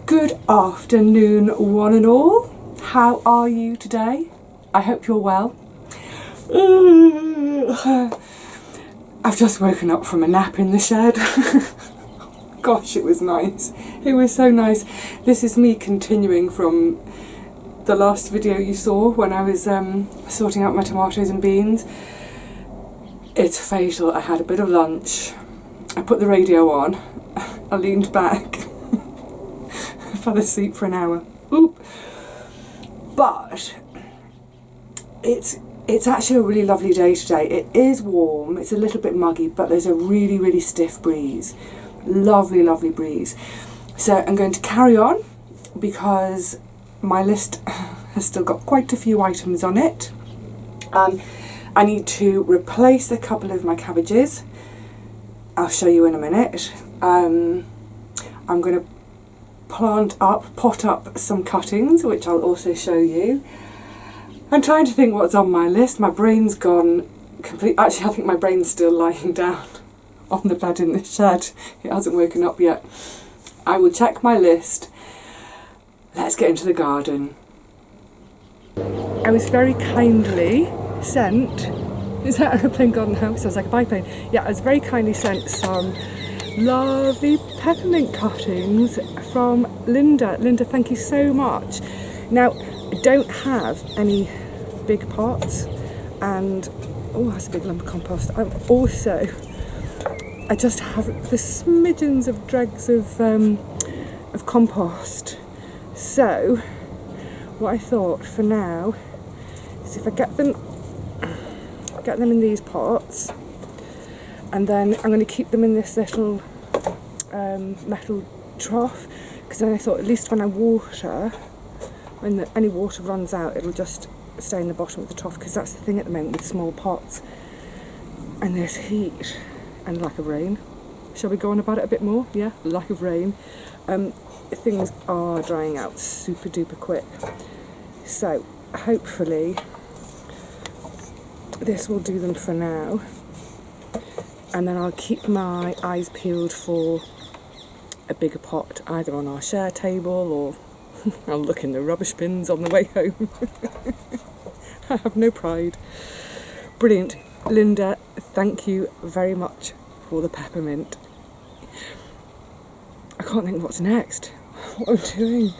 Good afternoon, one and all. How are you today? I hope you're well. I've just woken up from a nap in the shed. Gosh, it was nice. It was so nice. This is me continuing from the last video you saw when I was sorting out my tomatoes and beans. It's fatal. I had a bit of lunch. I put the radio on. I leaned back. I fell asleep for an hour. Oop. But it's actually a really lovely day today. It is warm. It's a little bit muggy, but there's a really, really stiff breeze. Lovely, lovely breeze. So I'm going to carry on because my list has still got quite a few items on it. I need to replace a couple of my cabbages. I'll show you in a minute. I'm going to pot up some cuttings, which I'll also show you. I'm trying to think what's on my list. My brain's gone complete. Actually, I think my brain's still lying down on the bed in the shed. It hasn't woken up yet. I will check my list. Let's get into the garden. I was very kindly sent, is that an aeroplane garden house? Sounds like a biplane. Yeah, I was very kindly sent some lovely peppermint cuttings from Linda. Linda, thank you so much. Now, I don't have any big pots, and oh, that's a big lump of compost. I just have the smidgens of dregs of compost. So what I thought for now is if I get them in these pots, and then I'm going to keep them in this little metal trough, because then I thought at least when I water, when any water runs out, it'll just stay in the bottom of the trough, because that's the thing at the moment with small pots and there's heat and lack of rain. Shall we go on about it a bit more? Yeah, lack of rain. Things are drying out super duper quick, so hopefully this will do them for now, and then I'll keep my eyes peeled for a bigger pot either on our share table, or I'll look in the rubbish bins on the way home. I have no pride. Brilliant. Linda, thank you very much for the peppermint. I can't think of what's next. What am I doing?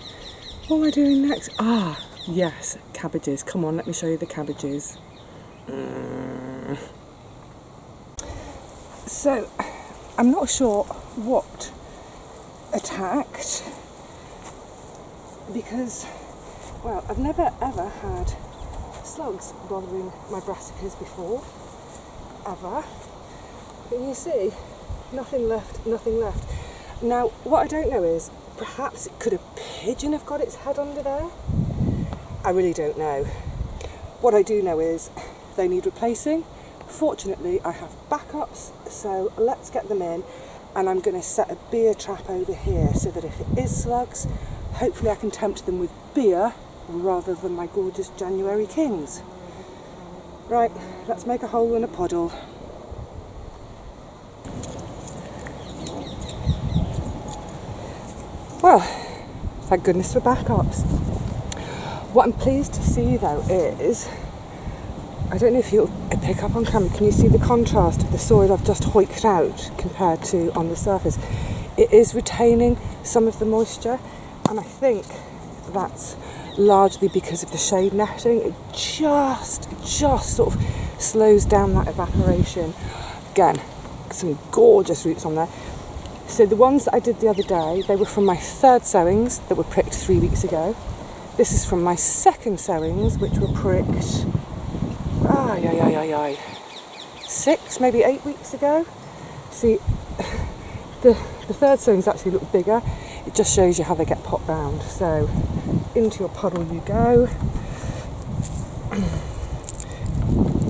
What am I doing next? Ah, yes, cabbages. Come on, let me show you the cabbages. So, I'm not sure what attacked, because, well, I've never ever had slugs bothering my brassicas before, ever. But you see, nothing left, nothing left. Now, what I don't know is, perhaps could a pigeon have got its head under there? I really don't know. What I do know is they need replacing. Fortunately, I have backups, so let's get them in, and I'm going to set a beer trap over here so that if it is slugs, hopefully I can tempt them with beer rather than my gorgeous January Kings. Right, let's make a hole in a puddle. Well, thank goodness for backups. What I'm pleased to see though is, I don't know if you'll pick up on camera, can you see the contrast of the soil I've just hoiked out compared to on the surface? It is retaining some of the moisture, and I think that's largely because of the shade netting. It just sort of slows down that evaporation. Again, some gorgeous roots on there. So the ones that I did the other day, they were from my third sowings that were pricked 3 weeks ago. This is from my second sowings, which were pricked 6, maybe 8 weeks ago. See, the third sowings actually look bigger. It just shows you how they get popped round. So into your puddle you go.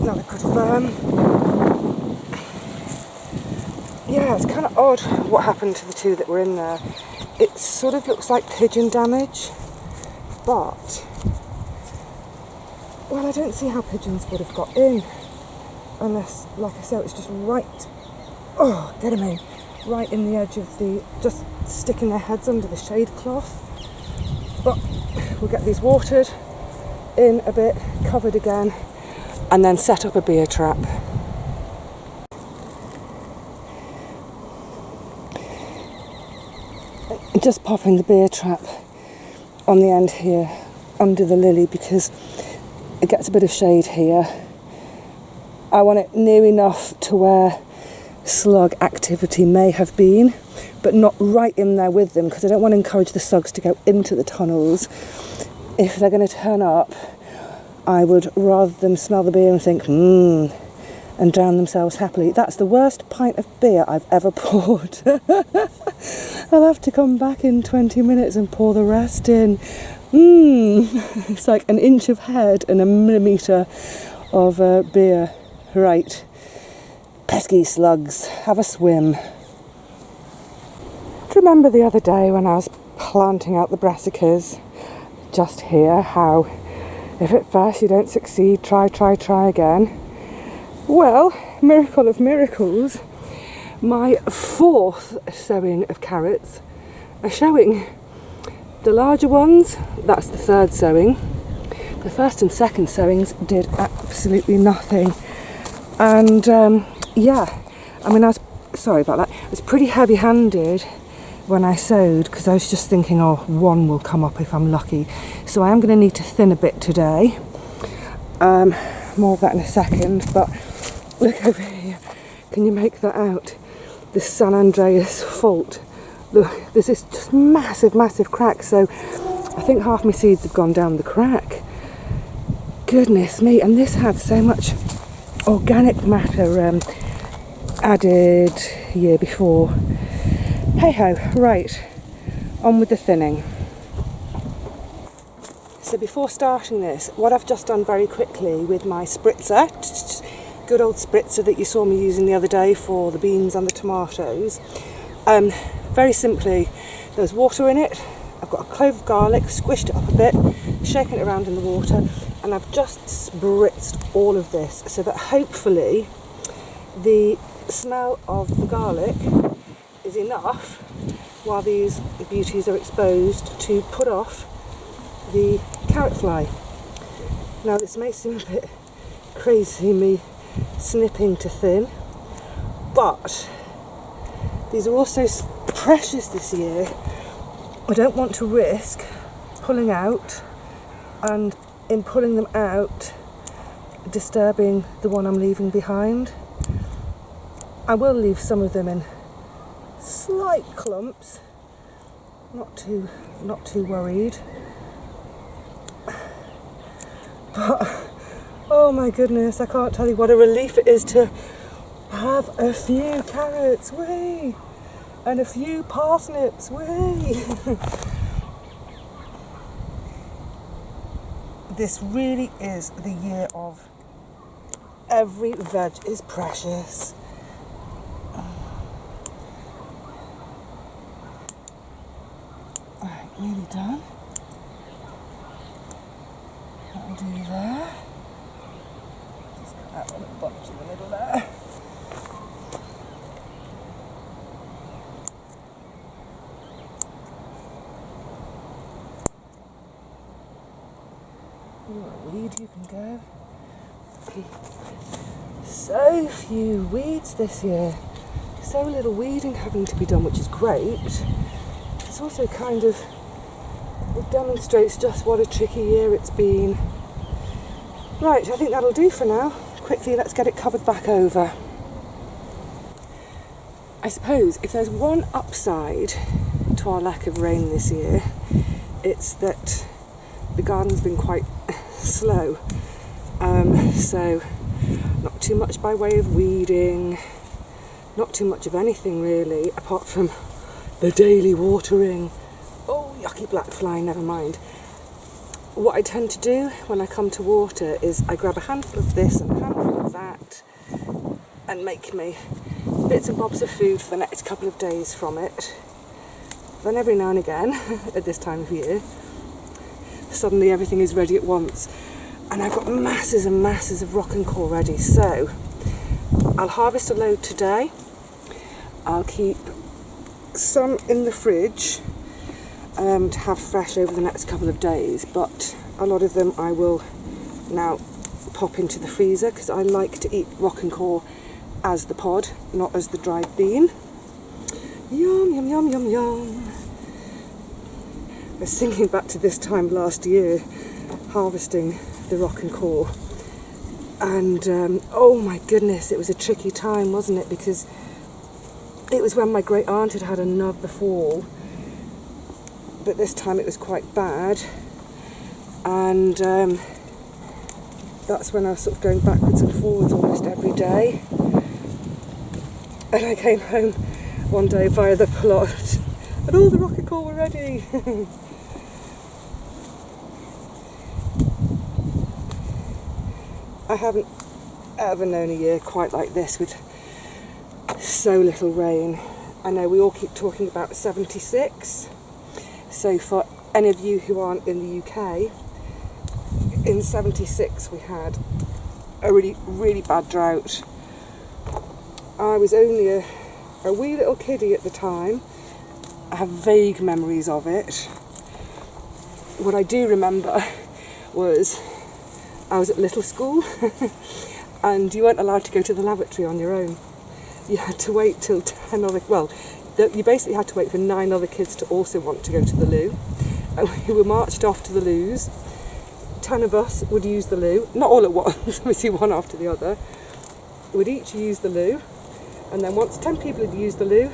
Another good firm. Yeah, it's kind of odd what happened to the two that were in there. It sort of looks like pigeon damage, but, well, I don't see how pigeons would have got in, unless, like I said, it's just right, oh, get them in, right in the edge of the, just sticking their heads under the shade cloth. But we'll get these watered in a bit, covered again, and then set up a beer trap. Just popping the beer trap on the end here under the lily because it gets a bit of shade here. I want it near enough to where slug activity may have been, but not right in there with them, because I don't want to encourage the slugs to go into the tunnels. If they're going to turn up, I would rather them smell the beer and think, and drown themselves happily. That's the worst pint of beer I've ever poured. I'll have to come back in 20 minutes and pour the rest in. It's like an inch of head and a millimetre of beer. Right. Pesky slugs, have a swim. Do you remember the other day when I was planting out the brassicas? Just here, how if at first you don't succeed, try again. Well, miracle of miracles, my fourth sowing of carrots are showing. The larger ones, that's the third sowing. The first and second sowings did absolutely nothing. And yeah, I mean, sorry about that. I was pretty heavy-handed when I sowed because I was just thinking, oh, one will come up if I'm lucky. So I am going to need to thin a bit today. More of that in a second, but look over here. Can you make that out? The San Andreas fault. Look, there's this just massive crack. So I think half my seeds have gone down the crack. Goodness me, and this had so much organic matter added year before. Hey ho, right, on with the thinning. So before starting this, what I've just done very quickly with my spritzer, good old spritzer that you saw me using the other day for the beans and the tomatoes, very simply, there's water in it, I've got a clove of garlic, squished it up a bit, shaken it around in the water, and I've just spritzed all of this so that hopefully the smell of the garlic is enough while these beauties are exposed to put off the carrot fly. Now this may seem a bit crazy, me snipping to thin, but these are also precious this year. I don't want to risk pulling out and in pulling them out disturbing the one I'm leaving behind. I will leave some of them in slight clumps, not too worried, but oh my goodness, I can't tell you what a relief it is to have a few carrots, whee, and a few parsnips, whee. This really is the year of every veg is precious. Alright, nearly done. That'll do there. Just cut that one a bunch in the middle there. What a weed you can go. So few weeds this year. So little weeding having to be done, which is great. It's also kind of, it demonstrates just what a tricky year it's been. Right, I think that'll do for now. Quickly, let's get it covered back over. I suppose if there's one upside to our lack of rain this year, it's that the garden's been quite slow. So not too much by way of weeding, not too much of anything really, apart from the daily watering. Oh, yucky black fly, never mind. What I tend to do when I come to water is I grab a handful of this and a handful of that and make me bits and bobs of food for the next couple of days from it. Then every now and again, at this time of year, suddenly everything is ready at once. And I've got masses and masses of rock and core ready. So I'll harvest a load today. I'll keep some in the fridge to have fresh over the next couple of days, but a lot of them I will now pop into the freezer because I like to eat rock and core as the pod, not as the dried bean. Yum, yum, yum, yum, yum. I was thinking back to this time last year, harvesting the rock and core, and oh my goodness, it was a tricky time, wasn't it? Because it was when my great aunt had had a nub before, but this time it was quite bad, and that's when I was sort of going backwards and forwards almost every day. And I came home one day via the plot, and all the rock and core were ready. I haven't ever known a year quite like this with so little rain. I know we all keep talking about 76, so for any of you who aren't in the UK, in 76 we had a really bad drought. I was only a wee little kiddie at the time. I have vague memories of it. What I do remember was I was at little school and you weren't allowed to go to the lavatory on your own. You had to wait till 10 other, you basically had to wait for 9 other kids to also want to go to the loo. And we were marched off to the loos. 10 of us would use the loo, not all at once, obviously one after the other. We'd each use the loo, and then once 10 people had used the loo,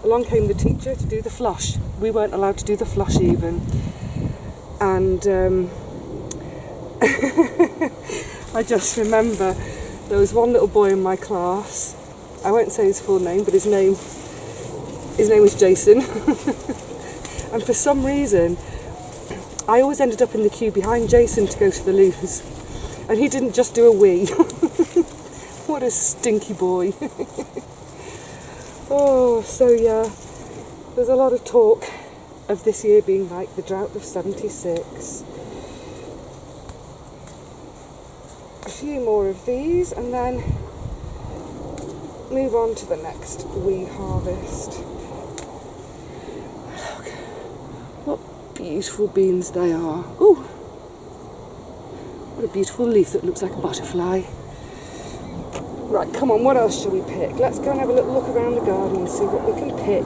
along came the teacher to do the flush. We weren't allowed to do the flush even. And I just remember there was one little boy in my class, I won't say his full name, but his name was Jason. And for some reason I always ended up in the queue behind Jason to go to the loos, and he didn't just do a wee. What a stinky boy. Oh, so yeah, there's a lot of talk of this year being like the drought of 76. A few more of these and then move on to the next wee harvest. Look, what beautiful beans they are. Ooh, what a beautiful leaf that looks like a butterfly. Right, come on, what else shall we pick? Let's go and have a little look around the garden and see what we can pick.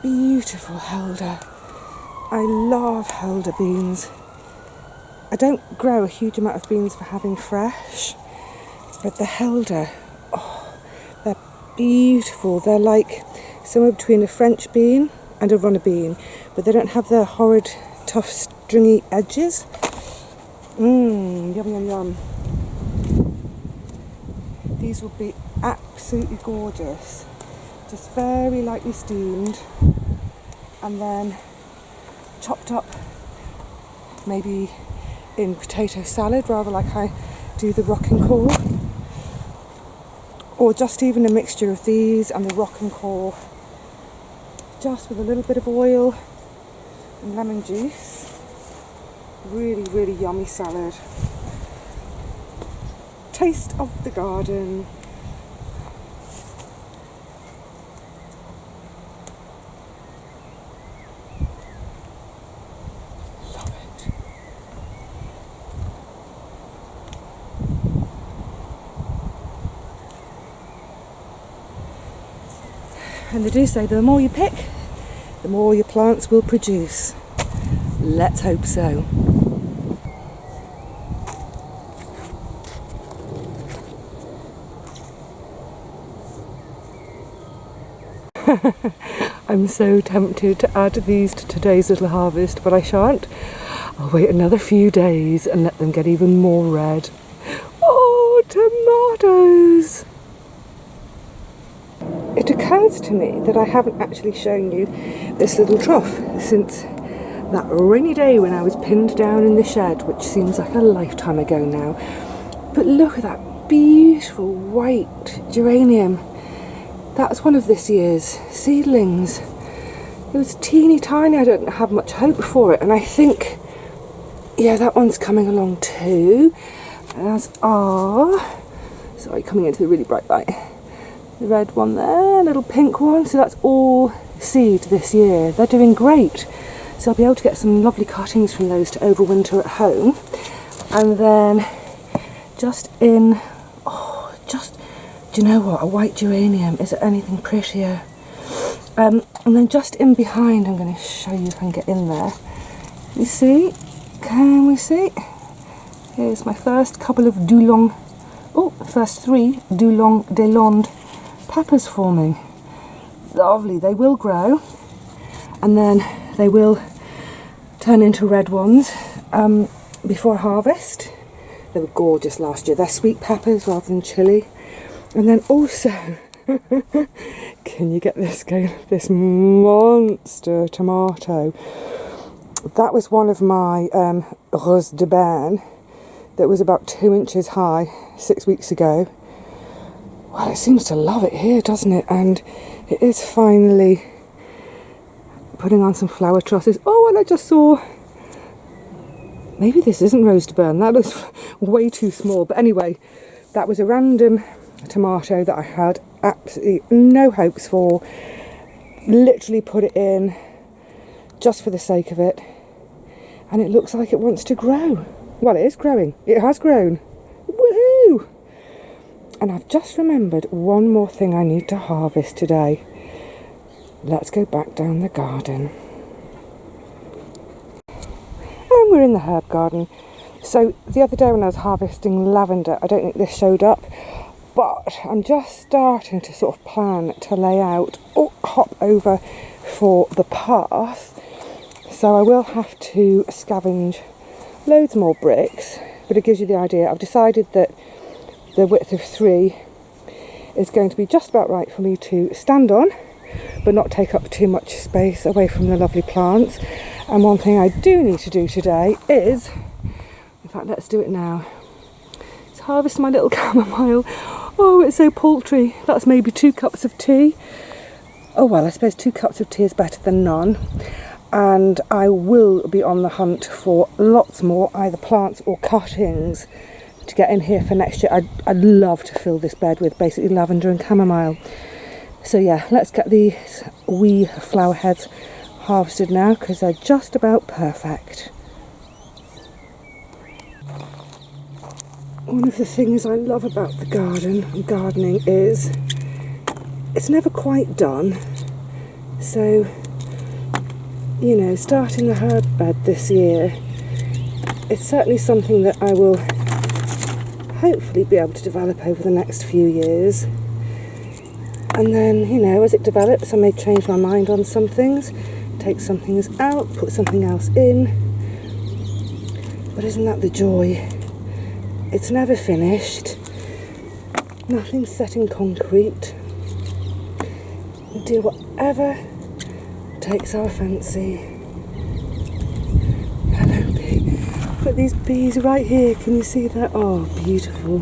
Beautiful helder. I love helder beans. I don't grow a huge amount of beans for having fresh, but the helder, oh, they're beautiful. They're like somewhere between a French bean and a runner bean, but they don't have the horrid, tough, stringy edges. Yum, yum, yum. These will be absolutely gorgeous. Just very lightly steamed and then chopped up maybe in potato salad, rather like I do the rock and core, or just even a mixture of these and the rock and core, just with a little bit of oil and lemon juice. Really, really yummy salad. Taste of the garden. And they do say the more you pick, the more your plants will produce. Let's hope so. I'm so tempted to add these to today's little harvest, but I shan't. I'll wait another few days and let them get even more red. Oh, tomatoes! it occurs to me that I haven't actually shown you this little trough since that rainy day when I was pinned down in the shed, which seems like a lifetime ago now. But look at that beautiful white geranium. That's one of this year's seedlings. It was teeny tiny, I don't have much hope for it, and I think, yeah, that one's coming along too, as are, sorry, coming into the really bright light, the red one there, little pink one, so that's all seed this year. They're doing great, so I'll be able to get some lovely cuttings from those to overwinter at home. And then just in, do you know what, a white geranium, is it anything prettier? And then just in behind, I'm going to show you if I can get in there. You see? Can we see? Here's my first couple of first 3 Dulong Delonde peppers forming. Lovely, they will grow and then they will turn into red ones before harvest. They were gorgeous last year. They're sweet peppers rather than chilli. And then also, can you get this going? This monster tomato. That was one of my rose de bain that was about 2 inches high 6 weeks ago. Well, it seems to love it here, doesn't it? And it is finally putting on some flower trusses. Oh, and I just saw, maybe this isn't rose de bain. That looks way too small. But anyway, that was a random tomato that I had absolutely no hopes for. Literally put it in just for the sake of it, and it looks like it wants to grow. Well, it is growing. It has grown. Woohoo! And I've just remembered one more thing I need to harvest today. Let's go back down the garden. And we're in the herb garden. So the other day when I was harvesting lavender, I don't think this showed up, but I'm just starting to sort of plan to lay out or hop over for the path. So I will have to scavenge loads more bricks, but it gives you the idea. I've decided that the width of 3 is going to be just about right for me to stand on, but not take up too much space away from the lovely plants. And one thing I do need to do today is, in fact, let's do it now. Let's harvest my little chamomile. Oh, it's so paltry. That's maybe 2 cups of tea. Oh well, I suppose 2 cups of tea is better than none. And I will be on the hunt for lots more, either plants or cuttings, to get in here for next year. I'd love to fill this bed with basically lavender and chamomile. So yeah, let's get these wee flower heads harvested now, because they're just about perfect. One of the things I love about the garden and gardening is it's never quite done. So, you know, starting the herb bed this year, it's certainly something that I will hopefully be able to develop over the next few years. And then, you know, as it develops, I may change my mind on some things, take some things out, put something else in. But isn't that the joy? It's never finished. Nothing's set in concrete. We do whatever takes our fancy. Hello, bee. Got these bees right here. Can you see that? Oh, beautiful.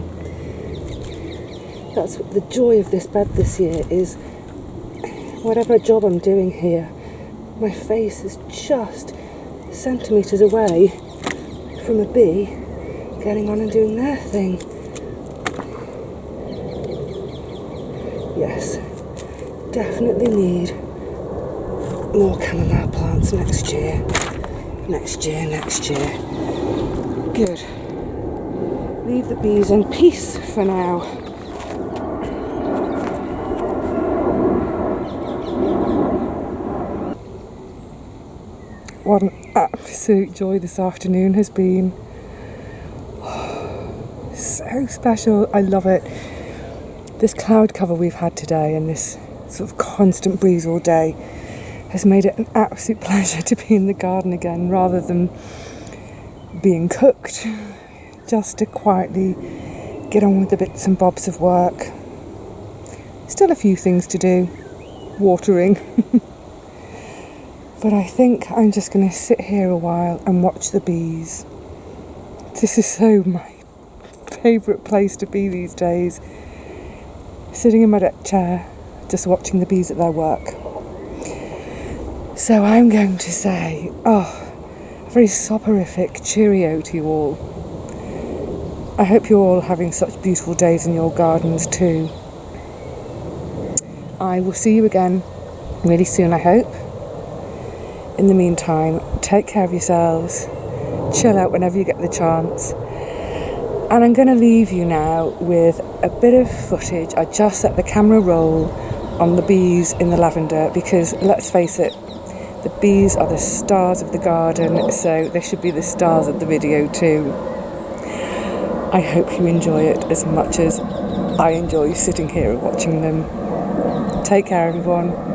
That's what the joy of this bed this year is. Whatever job I'm doing here, my face is just centimetres away from a bee getting on and doing their thing. Yes, definitely need more chamomile plants next year. Next year. Good. Leave the bees in peace for now. What an absolute joy this afternoon has been. So special. I love it. This cloud cover we've had today and this sort of constant breeze all day has made it an absolute pleasure to be in the garden again, rather than being cooked, just to quietly get on with the bits and bobs of work. Still a few things to do, watering. But I think I'm just going to sit here a while and watch the bees. This is so my favourite place to be these days. Sitting in my deck chair, just watching the bees at their work. So I'm going to say, a very soporific cheerio to you all. I hope you're all having such beautiful days in your gardens too. I will see you again really soon, I hope. In the meantime, take care of yourselves, chill out whenever you get the chance. And I'm going to leave you now with a bit of footage. I just let the camera roll on the bees in the lavender because, let's face it, the bees are the stars of the garden, so they should be the stars of the video too. I hope you enjoy it as much as I enjoy sitting here and watching them. Take care, everyone.